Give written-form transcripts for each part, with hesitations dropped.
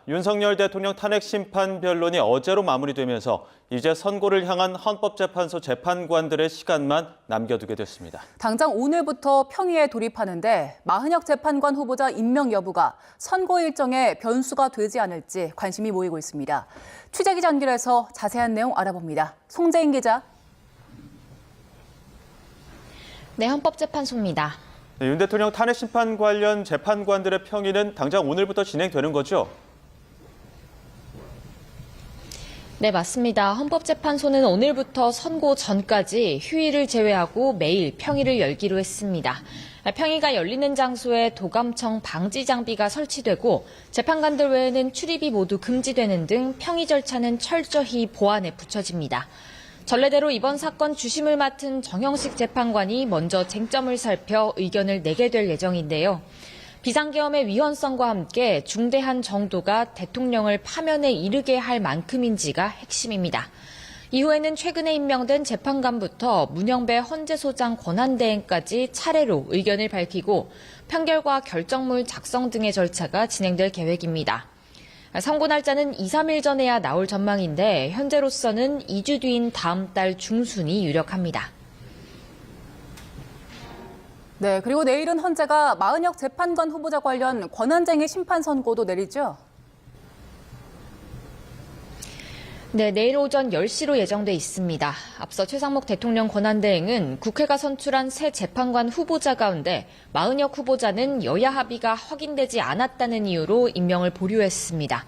윤석열 대통령 탄핵 심판 변론이 어제로 마무리되면서 이제 선고를 향한 헌법재판소 재판관들의 시간만 남겨두게 됐습니다. 당장 오늘부터 평의에 돌입하는데 마흔역 재판관 후보자 임명 여부가 선고 일정에 변수가 되지 않을지 관심이 모이고 있습니다. 취재기자 연결해서 자세한 내용 알아봅니다. 송재인 기자. 네, 헌법재판소입니다. 네, 윤 대통령 탄핵 심판 관련 재판관들의 평의는 당장 오늘부터 진행되는 거죠? 네, 맞습니다. 헌법재판소는 오늘부터 선고 전까지 휴일을 제외하고 매일 평의를 열기로 했습니다. 평의가 열리는 장소에 도감청 방지 장비가 설치되고 재판관들 외에는 출입이 모두 금지되는 등 평의 절차는 철저히 보안에 붙여집니다. 전례대로 이번 사건 주심을 맡은 정형식 재판관이 먼저 쟁점을 살펴 의견을 내게 될 예정인데요. 비상계엄의 위헌성과 함께 중대한 정도가 대통령을 파면에 이르게 할 만큼인지가 핵심입니다. 이후에는 최근에 임명된 재판관부터 문영배 헌재소장 권한대행까지 차례로 의견을 밝히고 판결과 결정물 작성 등의 절차가 진행될 계획입니다. 선고 날짜는 2, 3일 전에야 나올 전망인데 현재로서는 2주 뒤인 다음 달 중순이 유력합니다. 네, 그리고 내일은 헌재가 마흔역 재판관 후보자 관련 권한쟁의 심판 선고도 내리죠? 네, 내일 오전 10시로 예정돼 있습니다. 앞서 최상목 대통령 권한대행은 국회가 선출한 새 재판관 후보자 가운데 마흔역 후보자는 여야 합의가 확인되지 않았다는 이유로 임명을 보류했습니다.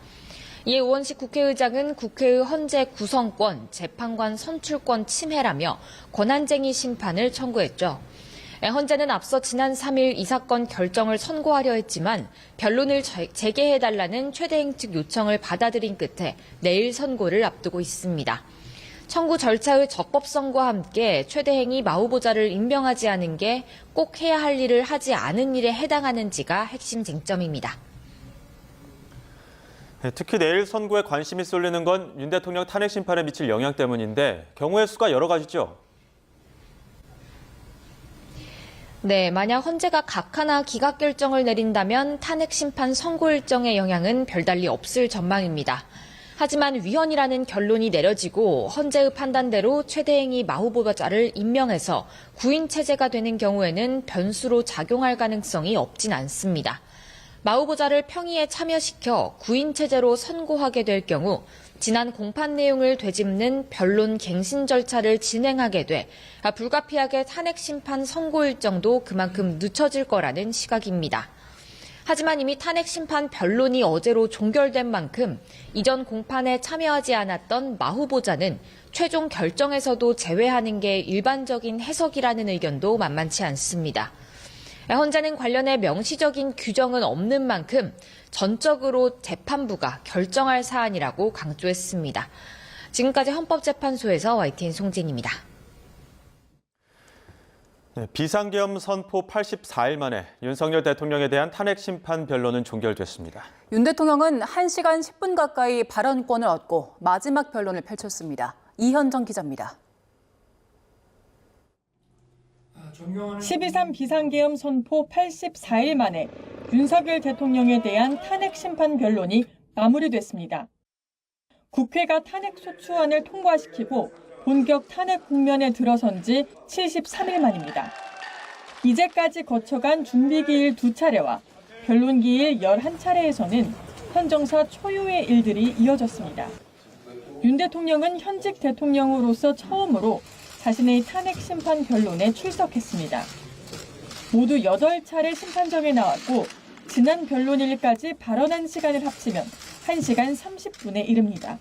이에 우원식 국회의장은 국회의 헌재 구성권, 재판관 선출권 침해라며 권한쟁의 심판을 청구했죠. 헌재는 앞서 지난 3일 이 사건 결정을 선고하려 했지만 변론을 재개해달라는 최대행 측 요청을 받아들인 끝에 내일 선고를 앞두고 있습니다. 청구 절차의 적법성과 함께 최대행이 마 후보자를 임명하지 않은 게 꼭 해야 할 일을 하지 않은 일에 해당하는지가 핵심 쟁점입니다. 특히 내일 선고에 관심이 쏠리는 건 윤 대통령 탄핵 심판에 미칠 영향 때문인데 경우의 수가 여러 가지죠. 네, 만약 헌재가 각하나 기각 결정을 내린다면 탄핵 심판 선고 일정의 영향은 별달리 없을 전망입니다. 하지만 위헌이라는 결론이 내려지고 헌재의 판단대로 최대행이 마 후보자를 임명해서 구인 체제가 되는 경우에는 변수로 작용할 가능성이 없진 않습니다. 마 후보자를 평의에 참여시켜 구인 체제로 선고하게 될 경우 지난 공판 내용을 되짚는 변론 갱신 절차를 진행하게 돼 불가피하게 탄핵 심판 선고 일정도 그만큼 늦춰질 거라는 시각입니다. 하지만 이미 탄핵 심판 변론이 어제로 종결된 만큼 이전 공판에 참여하지 않았던 마 후보자는 최종 결정에서도 제외하는 게 일반적인 해석이라는 의견도 만만치 않습니다. 헌재는 관련해 명시적인 규정은 없는 만큼 전적으로 재판부가 결정할 사안이라고 강조했습니다. 지금까지 헌법재판소에서 YTN 송진입니다. 네, 비상계엄 선포 84일 만에 윤석열 대통령에 대한 탄핵 심판 변론은 종결됐습니다. 윤 대통령은 1시간 10분 가까이 발언권을 얻고 마지막 변론을 펼쳤습니다. 이현정 기자입니다. 12.3 비상계엄 선포 84일 만에 윤석열 대통령에 대한 탄핵 심판 변론이 마무리됐습니다. 국회가 탄핵 소추안을 통과시키고 본격 탄핵 국면에 들어선 지 73일 만입니다. 이제까지 거쳐간 준비기일 2차례와 변론기일 11차례에서는 헌정사 초유의 일들이 이어졌습니다. 윤 대통령은 현직 대통령으로서 처음으로 자신의 탄핵 심판 변론에 출석했습니다. 모두 8차례 심판정에 나왔고 지난 변론일까지 발언한 시간을 합치면 1시간 30분에 이릅니다.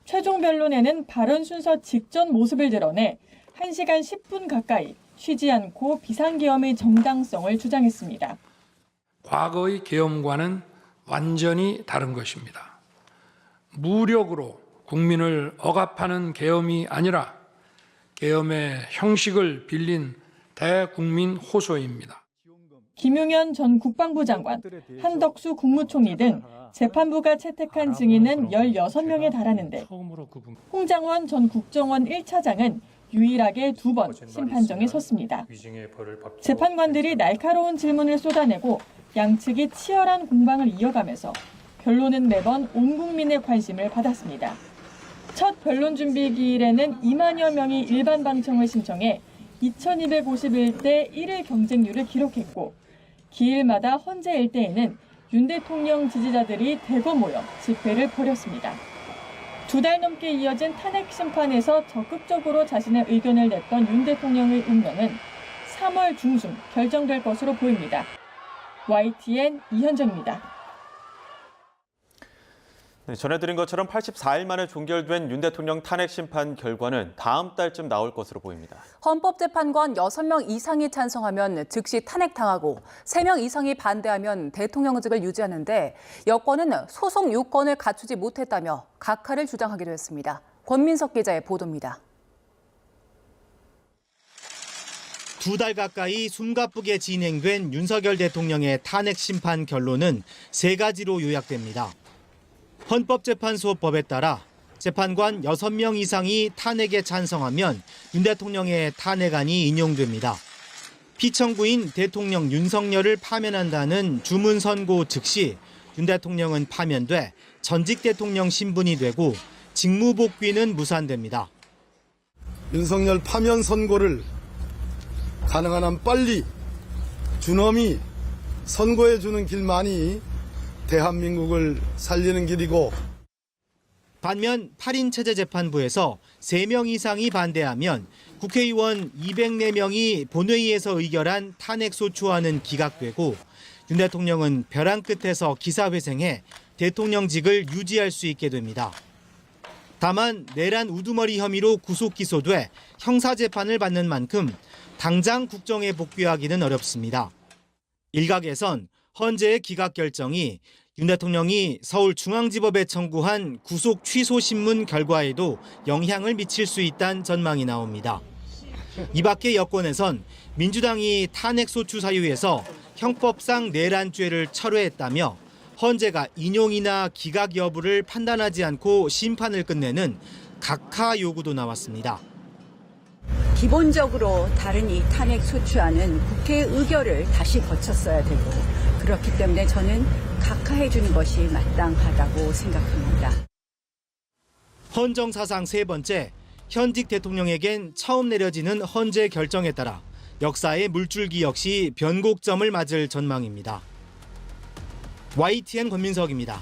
최종 변론에는 발언 순서 직전 모습을 드러내 1시간 10분 가까이 쉬지 않고 비상계엄의 정당성을 주장했습니다. 과거의 계엄과는 완전히 다른 것입니다. 무력으로 국민을 억압하는 계엄이 아니라 계엄의 형식을 빌린 대국민 호소입니다. 김용현 전 국방부 장관, 한덕수 국무총리 등 재판부가 채택한 증인은 16명에 달하는데 홍장원 전 국정원 1차장은 유일하게 2번 심판정에 섰습니다. 재판관들이 날카로운 질문을 쏟아내고 양측이 치열한 공방을 이어가면서 변론은 매번 온 국민의 관심을 받았습니다. 첫 변론 준비 기일에는 2만여 명이 일반 방청을 신청해 2251대 1의 경쟁률을 기록했고 기일마다 헌재 일대에는 윤 대통령 지지자들이 대거 모여 집회를 벌였습니다. 2달 넘게 이어진 탄핵 심판에서 적극적으로 자신의 의견을 냈던 윤 대통령의 운명은 3월 중순 결정될 것으로 보입니다. YTN 이현정입니다. 네, 전해드린 것처럼 84일 만에 종결된 윤 대통령 탄핵 심판 결과는 다음 달쯤 나올 것으로 보입니다. 헌법재판관 6명 이상이 찬성하면 즉시 탄핵당하고 3명 이상이 반대하면 대통령직을 유지하는데 여권은 소송 요건을 갖추지 못했다며 각하를 주장하기로 했습니다. 권민석 기자의 보도입니다. 2달 가까이 숨가쁘게 진행된 윤석열 대통령의 탄핵 심판 결론은 3가지로 요약됩니다. 헌법재판소법에 따라 재판관 6명 이상이 탄핵에 찬성하면 윤 대통령의 탄핵안이 인용됩니다. 피청구인 대통령 윤석열을 파면한다는 주문 선고 즉시 윤 대통령은 파면돼 전직 대통령 신분이 되고 직무복귀는 무산됩니다. 윤석열 파면 선고를 가능한 한 빨리 준엄히 선고해주는 길만이 대한민국을 살리는 길이고, 반면 8인 체제재판부에서 3명 이상이 반대하면 국회의원 204명이 본회의에서 의결한 탄핵소추안은 기각되고 윤 대통령은 벼랑 끝에서 기사회생해 대통령직을 유지할 수 있게 됩니다. 다만 내란 우두머리 혐의로 구속 기소돼 형사재판을 받는 만큼 당장 국정에 복귀하기는 어렵습니다. 일각에선 헌재의 기각 결정이 윤 대통령이 서울중앙지법에 청구한 구속 취소 신문 결과에도 영향을 미칠 수 있다는 전망이 나옵니다. 이 밖에 여권에선 민주당이 탄핵소추 사유에서 형법상 내란죄를 철회했다며 헌재가 인용이나 기각 여부를 판단하지 않고 심판을 끝내는 각하 요구도 나왔습니다. 기본적으로 다른 이 탄핵 소추안은 국회 의결을 다시 거쳤어야 되고 그렇기 때문에 저는 각하해 주는 것이 마땅하다고 생각합니다. 헌정 사상 3번째, 현직 대통령에겐 처음 내려지는 헌재 결정에 따라 역사의 물줄기 역시 변곡점을 맞을 전망입니다. YTN 권민석입니다.